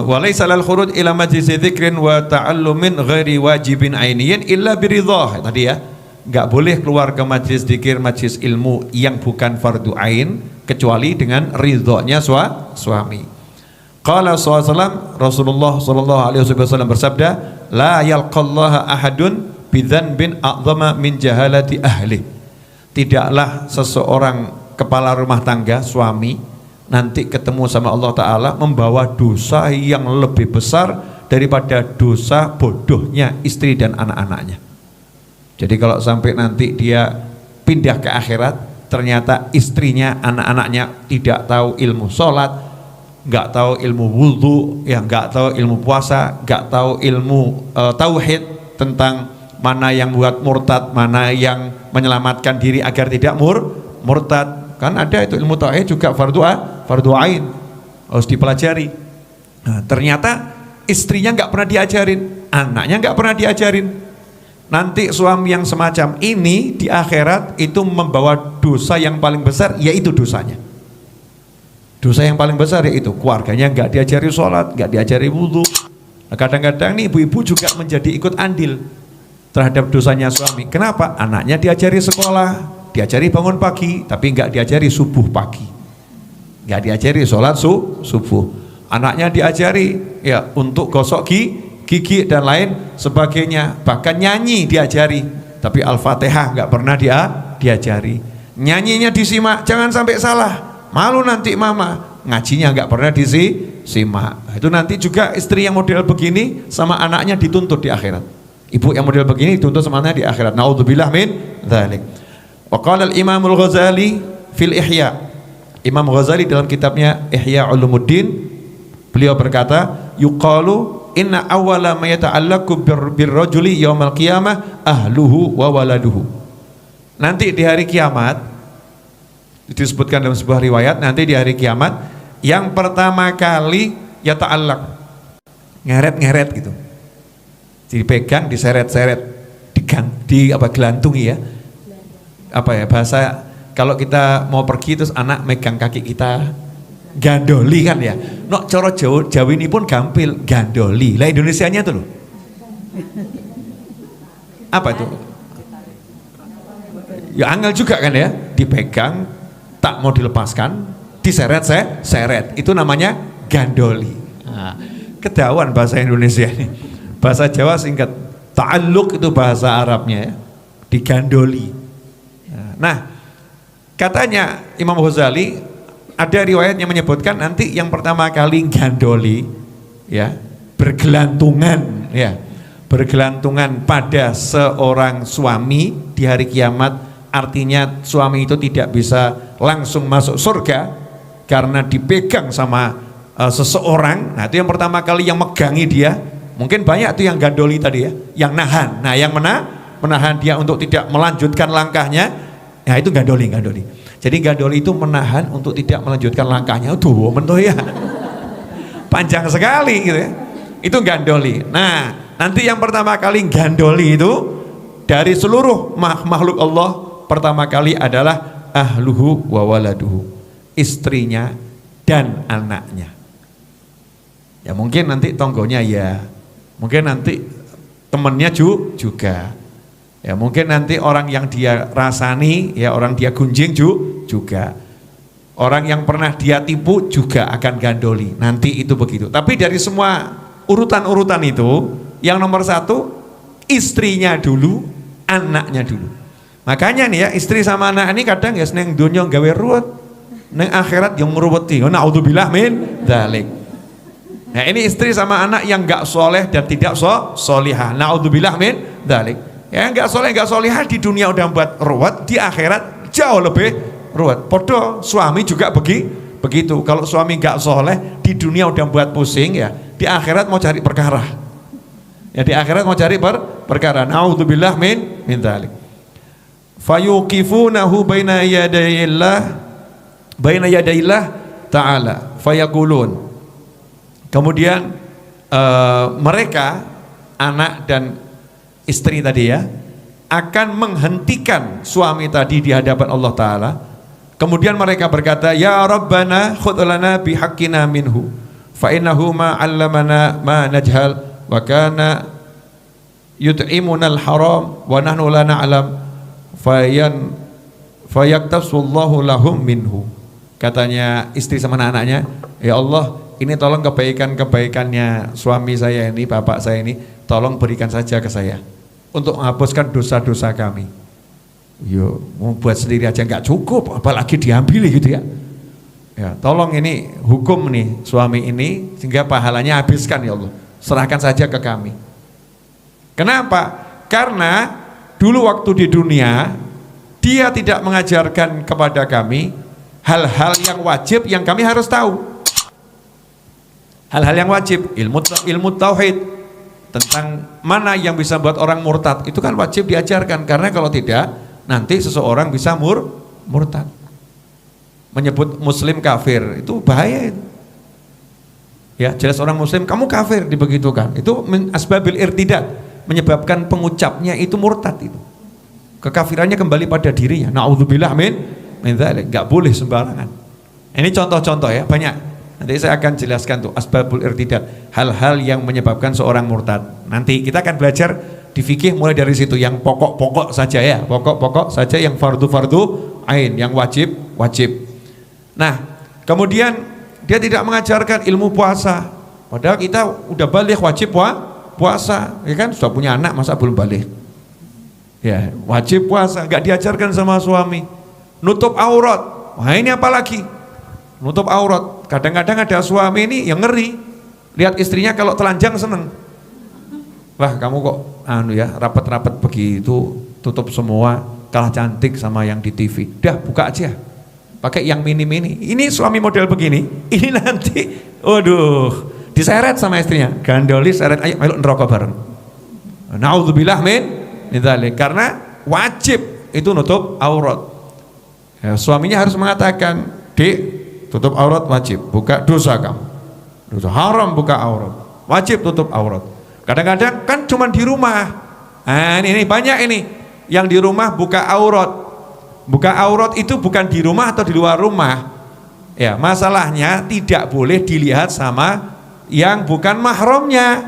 Walaysa lal khuruj ila majlis dzikrin wa ta'allumin ghairi wajibin ainiyin illa biridhah. Tadi ya, enggak boleh keluar ke majlis dzikir, majlis ilmu yang bukan fardu ain kecuali dengan ridhonya suami. Qala sallallahu Rasulullah sallallahu alaihi wasallam bersabda, la yalqallaha ahadun bidzanbin a'zama min jahalati ahli. Tidaklah seseorang kepala rumah tangga, suami, nanti ketemu sama Allah Ta'ala membawa dosa yang lebih besar daripada dosa bodohnya istri dan anak-anaknya. Jadi kalau sampai nanti dia pindah ke akhirat, ternyata istrinya, anak-anaknya tidak tahu ilmu sholat, nggak tahu ilmu wudhu, ya nggak tahu ilmu puasa, nggak tahu ilmu tauhid tentang mana yang buat murtad, mana yang menyelamatkan diri agar tidak murtad. Kan ada itu ilmu tauhid juga fardu ain, harus dipelajari. Nah, ternyata istrinya nggak pernah diajarin, anaknya nggak pernah diajarin. Nanti suami yang semacam ini di akhirat itu membawa dosa yang paling besar, yaitu dosanya. Dosa yang paling besar yaitu keluarganya nggak diajari sholat, nggak diajari wudhu. Nah, kadang-kadang nih ibu-ibu juga menjadi ikut andil terhadap dosanya suami. Kenapa? Anaknya diajari sekolah, diajari bangun pagi, tapi nggak diajari subuh pagi, nggak diajari sholat subuh. Anaknya diajari ya untuk gosok gigi dan lain sebagainya, bahkan nyanyi diajari, tapi Al-Fatihah nggak pernah diajari. Nyanyinya disimak, jangan sampai salah, malu nanti mama. Ngajinya nggak pernah disimak. Itu nanti juga istri yang model begini sama anaknya dituntut di akhirat. Ibu yang model begini dituntut sama anaknya di akhirat. Naudzubillah min dzalik. Wa qala al-Imam al-Ghazali fil Ihya. Imam Ghazali dalam kitabnya Ihya Ulumuddin, beliau berkata, yuqalu inna awwala ma yata'allaqu birrajuli yaumal qiyamah ahluhu wa waladuhu. Nanti di hari kiamat, disebutkan dalam sebuah riwayat, nanti di hari kiamat yang pertama kali yata'allaq, ngeret-ngeret gitu, dipegang, diseret-seret, gelantungi ya, apa ya bahasa, kalau kita mau pergi terus anak megang kaki kita, gandoli kan ya. No, coro Jawa ini pun gampil, gandoli. Lah Indonesianya tuh loh. Apa itu? Ya angel juga kan ya, dipegang, tak mau dilepaskan, diseret-seret. Itu namanya gandoli. Nah, ketahuan bahasa Indonesia ini. Bahasa Jawa singkat, ta'alluq itu bahasa Arabnya ya, digandoli. Nah, katanya Imam Ghazali, ada riwayat yang menyebutkan nanti yang pertama kali gandoli ya, bergelantungan ya, bergelantungan pada seorang suami di hari kiamat, artinya suami itu tidak bisa langsung masuk surga karena dipegang sama seseorang. Nah, itu yang pertama kali yang megangi dia. Mungkin banyak tuh yang gandoli tadi ya, yang nahan. Nah, yang menahan dia untuk tidak melanjutkan langkahnya, nah itu gandoli. Jadi gandoli itu menahan untuk tidak melanjutkan langkahnya. Tuh mentoh ya, panjang sekali gitu ya. Itu gandoli. Nah, nanti yang pertama kali gandoli itu dari seluruh makhluk Allah, pertama kali adalah ahluhu wa waladuhu, istrinya dan anaknya. Ya mungkin nanti tonggonya ya, mungkin nanti temennya juga. Ya mungkin nanti orang yang dia rasani, ya orang dia gunjing juga. Orang yang pernah dia tipu juga akan gandoli. Nanti itu begitu. Tapi dari semua urutan-urutan itu, yang nomor satu istrinya dulu, anaknya dulu. Makanya nih ya, istri sama anak ini kadang ya seneng dunia gawe ruwet, neng akhirat yang meruweti. Naudzubillah min dzalik. Nah ini istri sama anak yang gak soleh dan tidak solihah. Naudzubillah min dzalik. Ya nggak soleh nggak solihah di dunia udah buat ruwet, di akhirat jauh lebih ruwet. Podo suami juga begitu. Kalau suami nggak soleh di dunia udah buat pusing ya, di akhirat mau cari perkara. Ya di akhirat mau cari perkara. Naudzubillah min dzalik. Fayuqifunahu baina yadayillah ta'ala fayaqulun. Kemudian mereka anak dan istri tadi ya akan menghentikan suami tadi di hadapan Allah Ta'ala. Kemudian mereka berkata, ya Rabbana khudh lana bihaqqina minhu fa innahu ma 'allamana ma najhal wa kana yut'imuna al-haram wa nahnu la na'lam fayaktasullahu lahum minhu. Katanya istri sama anak-anaknya, ya Allah, ini tolong kebaikan-kebaikannya suami saya ini, bapak saya ini, tolong berikan saja ke saya untuk menghapuskan dosa-dosa kami. Yo, mau buat sendiri aja nggak cukup, apalagi diambil gitu ya. Ya, tolong ini hukum nih suami ini sehingga pahalanya habiskan ya Allah. Serahkan saja ke kami. Kenapa? Karena dulu waktu di dunia dia tidak mengajarkan kepada kami hal-hal yang wajib yang kami harus tahu. Hal-hal yang wajib, ilmu tauhid tentang mana yang bisa buat orang murtad itu kan wajib diajarkan, karena kalau tidak nanti seseorang bisa murtad. Menyebut muslim kafir itu bahaya itu. Ya, jelas orang muslim kamu kafir dibegitukan. Itu asbabil irtidad, menyebabkan pengucapnya itu murtad itu. Kekafirannya kembali pada dirinya. Nauzubillah min dzalik. Enggak boleh sembarangan. Ini contoh-contoh ya, banyak. Nanti saya akan jelaskan tuh asbabul irtidad, hal-hal yang menyebabkan seorang murtad. Nanti kita akan belajar di fikih mulai dari situ, yang pokok-pokok saja ya, pokok-pokok saja, yang fardu-fardu ain, yang wajib-wajib. Nah, kemudian dia tidak mengajarkan ilmu puasa, padahal kita udah balik wajib puasa, ya kan, sudah punya anak masa belum balik? Ya, wajib puasa, nggak diajarkan sama suami. Nutup aurat, wah ini apa lagi? Nutup aurat. Kadang-kadang ada suami ini yang ngeri, lihat istrinya kalau telanjang seneng. Wah kamu kok rapat-rapat begitu, tutup semua, kalah cantik sama yang di TV. Dah buka aja, pakai yang mini-mini. Ini suami model begini, ini nanti, waduh, diseret sama istrinya, gandoli seret, ayo meluk neraka bareng. Nauzubillah min dzalik, karena wajib itu nutup aurat. Ya, suaminya harus mengatakan, Dek, tutup aurat wajib, buka dosa kamu. Dosa haram buka aurat, wajib tutup aurat. Kadang-kadang kan cuma di rumah. Nah, ini banyak ini yang di rumah buka aurat. Buka aurat itu bukan di rumah atau di luar rumah. Ya, masalahnya tidak boleh dilihat sama yang bukan mahramnya.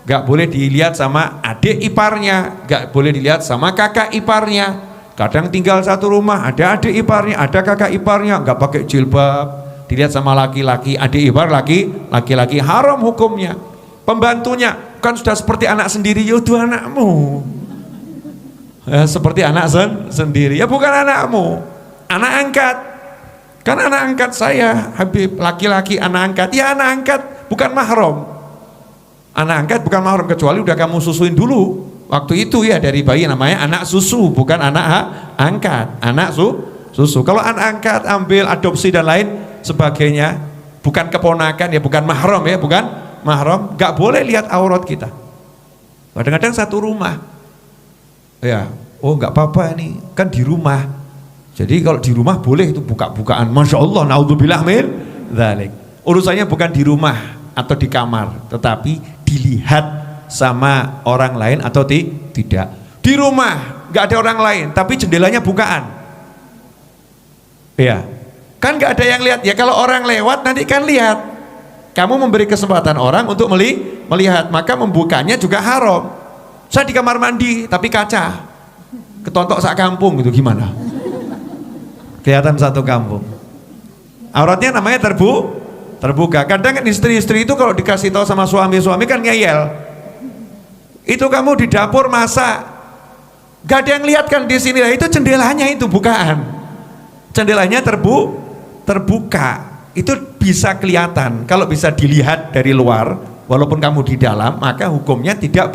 Gak boleh dilihat sama adik iparnya, gak boleh dilihat sama kakak iparnya. Kadang tinggal satu rumah, ada adik iparnya, ada kakak iparnya, nggak pakai jilbab, dilihat sama laki-laki, adik ipar laki-laki, haram hukumnya. Pembantunya kan sudah seperti anak sendiri, yaitu anakmu. Ya, seperti anak sendiri, ya bukan anakmu, anak angkat. Kan anak angkat saya, Habib, laki-laki anak angkat, ya anak angkat, bukan mahram. Anak angkat bukan mahram kecuali udah kamu susuin dulu. Waktu itu ya dari bayi namanya anak susu, bukan anak angkat, anak susu. Kalau anak angkat ambil adopsi dan lain sebagainya, bukan keponakan ya, bukan mahram ya, bukan mahram, nggak boleh lihat aurat kita. Kadang-kadang satu rumah, ya, oh nggak apa-apa ini kan di rumah. Jadi kalau di rumah boleh itu buka-bukaan, masya Allah, naudzubillah min dzalik. Urusannya bukan di rumah atau di kamar, tetapi dilihat sama orang lain atau tidak. Di rumah nggak ada orang lain tapi jendelanya bukaan, ya kan nggak ada yang lihat. Ya kalau orang lewat nanti kan lihat. Kamu memberi kesempatan orang untuk melihat, maka membukanya juga haram. Saya di kamar mandi tapi kaca, ketontok sak kampung gitu, gimana? Kelihatan satu kampung. Auratnya namanya terbuka. Kadang kan istri-istri itu kalau dikasih tahu sama suami kan ngeyel. Itu kamu di dapur masak, gak ada yang lihat kan di sini. Lah itu jendelanya itu bukaan, jendelanya terbuka, itu bisa kelihatan. Kalau bisa dilihat dari luar, walaupun kamu di dalam, maka hukumnya tidak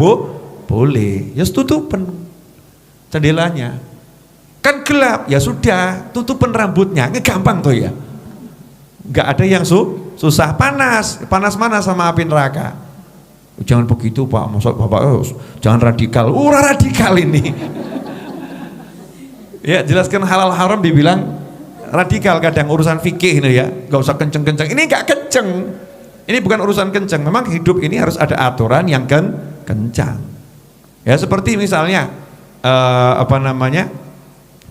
boleh. Ya tutupan jendelanya. Kan gelap, ya sudah, tutupan rambutnya, gampang tuh ya. Gak ada yang susah. Panas mana sama api neraka. Jangan begitu Pak, maksud Bapak jangan radikal. Radikal ini. Ya, jelaskan halal haram dibilang radikal kadang urusan fikih ini ya. Gak usah kenceng-kenceng. Ini gak kenceng. Ini bukan urusan kencang. Memang hidup ini harus ada aturan yang kencang. Ya seperti misalnya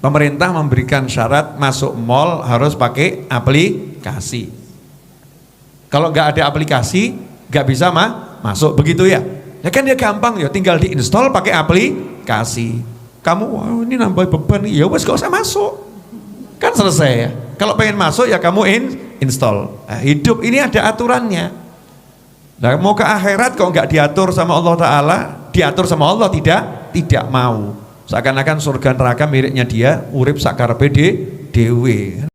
pemerintah memberikan syarat masuk mall harus pakai aplikasi. Kalau nggak ada aplikasi nggak bisa masuk, begitu ya. Ya kan dia gampang ya, tinggal diinstal pakai aplikasi. Kamu ini nambah beban, ya wes gak usah masuk, kan selesai ya. Kalau pengen masuk ya kamu install. Nah, hidup ini ada aturannya. Nah, mau ke akhirat kok nggak diatur sama Allah Ta'ala, diatur sama Allah tidak mau. Seakan-akan surga neraka miliknya dia, urip sakarepe dewe.